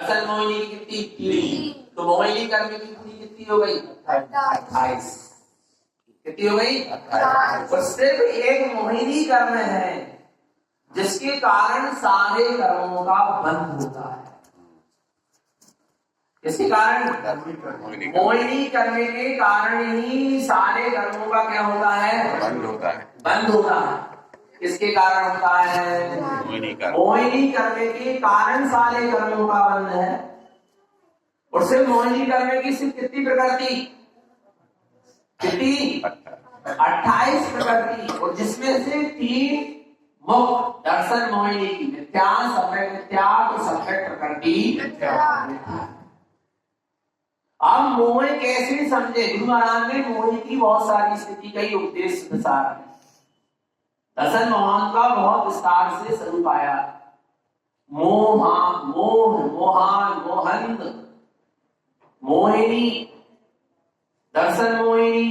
असल मोहिनी की कितनी 3, तो मोहिनी कर्म की पूरी कितनी हो गई 28। कितनी हो गई 28। और सिर्फ एक मोहिनी कर्म है जिसके कारण सारे कर्मों का बंध होता है। इसके कारण मोहिनी कर्म के कारण ही सारे कर्मों का क्या होता है बंद होता है। इसके कारण होता है मोहिनी कर्म के कारण सारे कर्मों का बंध है। और सिर्फ मोहिनी कर्म की सिर्फ कितनी प्रकृति कितनी 28 प्रकृति, और जिसमें से 3 मुक्त दर्शन मोहिनी की मिथ्या सम्यक मिथ्या तो सम्यक प्रकृति। अब मोह कैसे समझे? गुरु महाराज ने मोह की बहुत सारी स्थिति का ही उपदेश विस्तार है। दर्शन मोहन का बहुत विस्तार से स्वरूप आया। मोहा मोह मोहान मोहंत मोहिनी दर्शन मोहिनी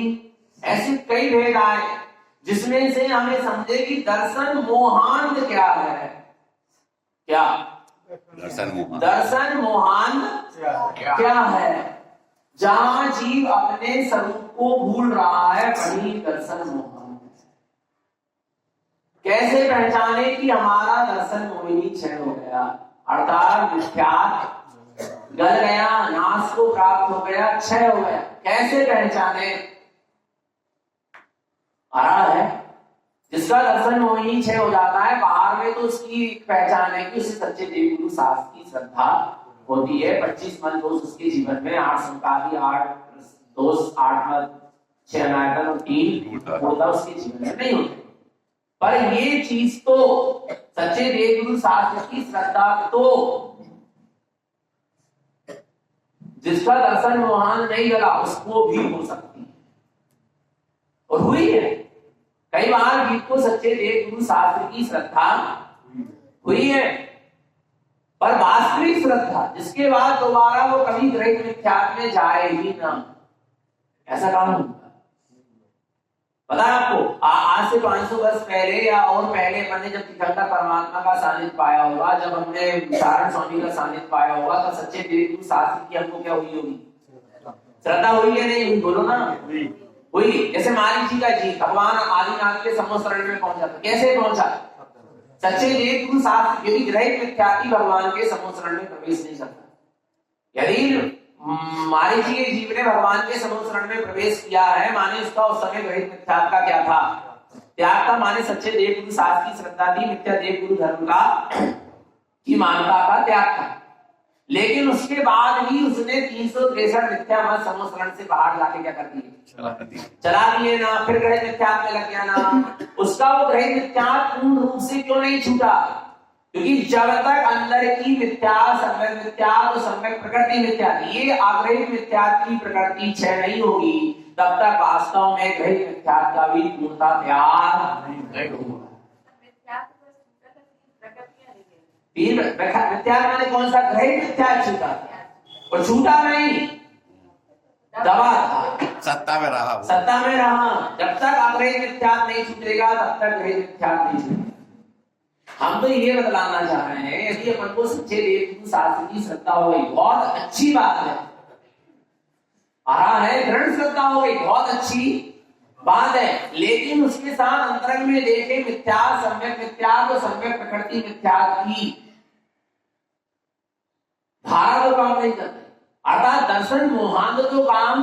ऐसे कई भेद आए जिसमें से हमें समझे कि दर्शन मोहांत क्या है। क्या दर्शन मोहांत क्या है? जहां जीव अपने स्वरूप को भूल रहा है वही दर्शन मोहन। कैसे पहचाने कि हमारा दर्शन मोहिनी क्षय हो गया, अर्थात मिथ्यात्व गल गया, नाश को प्राप्त हो गया, क्षय हो गया? कैसे पहचाने? आ रहा है जिसका दर्शन मोहिनी क्षय हो जाता है, बाहर में तो उसकी पहचान है कि उसे सच्चे देव गुरु शास्त्र की श्रद्धा होती है। 25 मन दोष उसके जीवन में, 8 संकादी 8 दोष 8 मत 6 अनायतन और 3 होता उसके जीवन में नहीं होते। पर ये चीज तो सच्चे देव गुरु शास्त्र की श्रद्धा तो जिसका दर्शन मोहन नहीं गला उसको भी हो सकती है और हुई है। कई बार गीत को सच्चे देव गुरु शास्त्र की श्रद्धा हुई है, पर वास्तविक श्रद्धा जिसके बाद दोबारा वो कभी ग्रहित मिथ्यात्व में जाए ही ना, ऐसा काम होता है। पता है आपको आज से 500 वर्ष पहले या और पहले अपन ने जब तीर्थंकर परमात्मा का सानिध्य पाया होगा, जब हमने विचारण स्वामी का सानिध्य पाया होगा, तो सच्चे देव गुरु शास्त्र की हमको क्या हुई होगी? श्रद्धा हुई है नहीं हुई? बोलो ना हुई। जैसे मालिक जी का जी भगवान आदिनाथ के समोसरण में पहुंचा था, कैसे पहुंचा? सच्चे देव गुरु शास्त्र यदि ग्रहित मिथ्यात्व भगवान के समोसरण में प्रवेश नहीं करता। यदि मालिक जी के जीव ने भगवान के समोसरण में प्रवेश किया है, माने उसका उस समय ग्रहित मिथ्यात्व का क्या था? त्याग था। माने सच्चे देव गुरु शास्त्र की श्रद्धा थी, मिथ्या देव गुरु धर्म का की मानता का त्याग था। लेकिन उसके बाद भी उसने 363 मिथ्या मत समोसरण से बाहर जाके क्या कर दिए? चला दिए ना। फिर ग्रहित मिथ्यात्व में लग गया ना। उसका वो ग्रहित मिथ्यात्व पूर्ण रूप से क्यों नहीं छूटा? क्योंकि जब तक अंदर की मिथ्या सम्यक मिथ्या तो सम्यक प्रकृति मिथ्या, ये आग्रहित मिथ्यात्व की प्रकृति क्षय नहीं होगी, तब तक वास्तव में ग्रहित मिथ्यात्व का भी पूर्णता त्याग नहीं होगा। मिथ्या माने कौन सा? ग्रहित मिथ्या छूटा और छूटा नहीं, दबा था, सत्ता में रहा। जब तक अग्रहित मिथ्यात्व नहीं छूटेगा तब तक ग्रहित मिथ्यात्व नहीं छूटेगा। हम तो ये बतलाना चाह रहे हैं, यदि अपन को सच्चे देव गुरु शास्त्र की श्रद्धा हो गई बहुत अच्छी बात है, आ रहा है दृढ़ श्रद्धा हो गई बहुत अच्छी बात है, लेकिन उसके साथ अंतरंग में देखे मिथ्या सम्यक मिथ्या तो सम्यक प्रकृति मिथ्या की धारा तो काम नहीं करते। अर्थात दर्शन मोहांत तो काम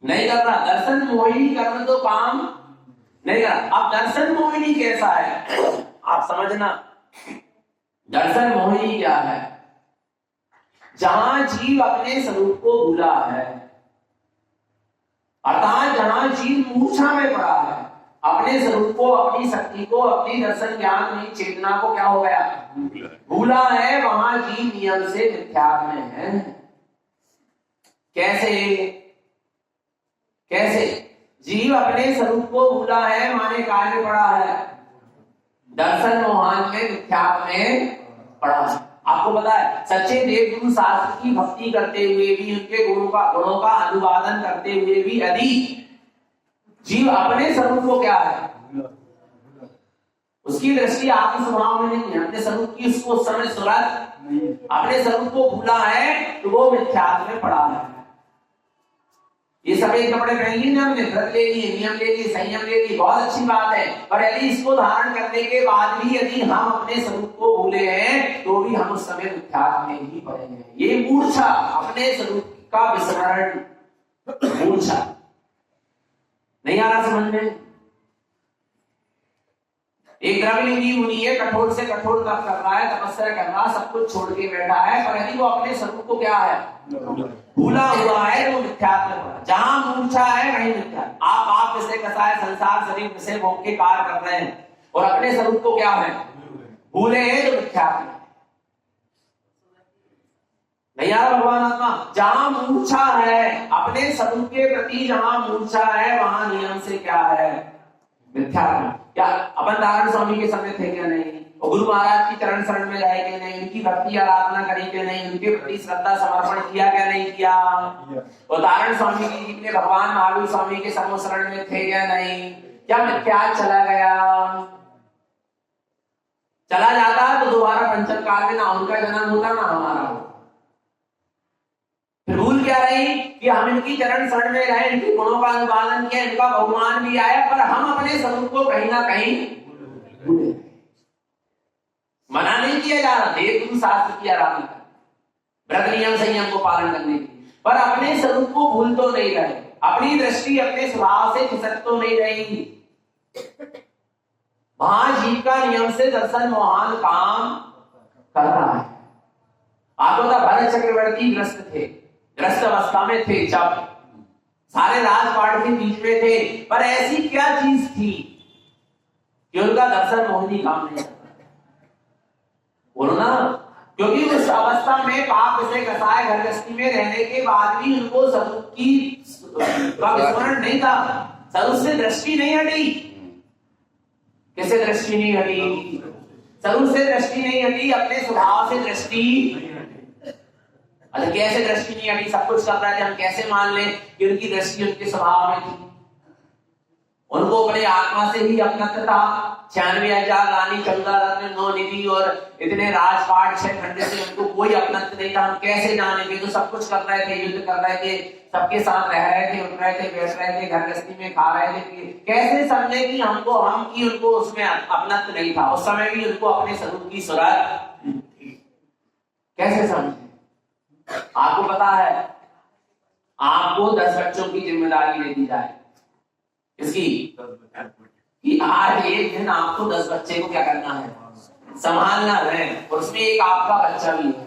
नहीं कर रहा, दर्शन मोहिनी कर्म तो काम नहीं कर रहा। अब दर्शन मोहिनी कैसा है आप समझना। दर्शन मोहिनी क्या है? जहां जीव अपने स्वरूप को भूला है, अर्थात जहां जीव मूर्छा में पड़ा है, अपने स्वरूप को, अपनी शक्ति को, अपनी दर्शन ज्ञान में चेतना को क्या हो गया? भूला है। वहां जीव नियम से मिथ्यात्व में है। कैसे जीव अपने स्वरूप को भूला है, माने काय में पड़ा है? दर्शन मोहन में मिथ्यात्व में पड़ा है। आपको पता है सच्चे देव गुरु शास्त्र की भक्ति करते हुए भी, उनके गुणों का अनुवादन करते हुए भी यदि जीव अपने स्वरूप को क्या है उसकी दृष्टि आपके स्वभाव में नहीं है, अपने स्वरूप की उसको उस समय सुरत, अपने स्वरूप को भूला है तो वो मिथ्यात्व में पड़ा है। ये सफेद कपड़े पहन लिए ना हमने, व्रत ले लिए, नियम ले लिए, संयम ले लिए, बहुत अच्छी बात है, पर यदि इसको धारण करने के बाद भी यदि हम अपने स्वरूप को भूले हैं तो भी हम उस समय मिथ्यात्व में ही पड़ेंगे। ये मूर्छा, अपने स्वरूप का विस्मरण, मूर्छा। नहीं आ रहा समझ में? एक द्रविड़ींगी मुनि है, कठोर से कठोर तप कर रहा है, तपस्या कर रहा है, सब कुछ छोड़ के बैठा है, पर यदि वो अपने स्वरूप को क्या है, भूला हुआ है, तो मिथ्यात्व में पड़ा। जहां मूर्छा है वहीं मिथ्या। आप विषय कसाय संसार शरीर विषय भोग के कार्य कर रहे हैं और अपने स्वरूप को क्या है, भूले हैं, तो मिथ्यात्व। नहीं आ रहा भगवान आत्मा? जहां मूर्छा है, अपने स्वरूप के प्रति जहां मूर्छा है, वहां नियम से क्या है, मिथ्यात्व। क्या अपन नारायण स्वामी के समय थे क्या? नहीं। और गुरु महाराज की चरण शरण में रहे क्या? नहीं। उनकी भक्ति आराधना करी क्या? नहीं। उनके प्रति श्रद्धा समर्पण किया क्या? नहीं किया। और नारायण स्वामी जी ने भगवान महावीर स्वामी के समूह शरण में थे क्या? नहीं। क्या मिथ्या चला गया? चला जाता तो दोबारा पंचम काल में ना उनका जन्म होता ना हमारा होता। भूल क्या रही कि हम इनकी चरण शरण में रहे, इनके गुणों का अनुपालन किया, इनका बहुमान भी आया, पर हम अपने स्वरूप को कहीं ना कहीं भूले। मना नहीं किया जा रहा, देव गुरु शास्त्र की आराधना कर, व्रत नियम संयम को पालन करने की, पर अपने स्वरूप को भूल तो नहीं रहे, अपनी दृष्टि अपने स्वभाव से खिसक तो नहीं रही। वहां जीव का नियम से दर्शन मोहन काम कर रहा है। आपको तो भरत चक्रवर्ती ग्रस्त थे, ग्रस्त अवस्था में थे, जब सारे राजपाट के बीच में थे, पर ऐसी क्या चीज थी कि उनका दर्शन मोहिनी काम नहीं करता? बोलो ना, क्योंकि उस अवस्था में पाप से कसाय घर गृहस्थी में रहने के बाद भी उनको स्वरूप की का विस्मरण नहीं था, स्वरूप से दृष्टि नहीं हटी। कैसे दृष्टि नहीं हटी? स्वरूप से दृष्टि नहीं हटी, अपने स्वभाव से दृष्टि। अच्छा, कैसे दृष्टि नहीं हटी? सब कुछ कर रहा है, हम कैसे मान लें कि उनकी दृष्टि उनके स्वभाव में थी? उनको अपने आत्मा से ही अपनत्व था। 96,000 रानी, 14 रत्न, 9 निधि और इतने राजपाट 6 खंडे से उनको कोई अपनत्व नहीं था। हम कैसे जानेंगे? तो सब कुछ कर रहे थे, युद्ध कर रहे थे, सबके साथ रह रहे थे, उठ रहे थे, बैठ रहे थे, घर गृहस्थी में खा रहे थे। कैसे समझे कि हमको हम की उनको उसमें अपनत्व नहीं था? उस समय भी उनको अपने स्वरूप की सूरत कैसे समझे? आपको पता है, आपको 10 बच्चों की जिम्मेदारी दे दी जाए, इसकी कि आज एक दिन आपको 10 बच्चे को क्या करना है, संभालना है, और उसमें एक आपका बच्चा भी है।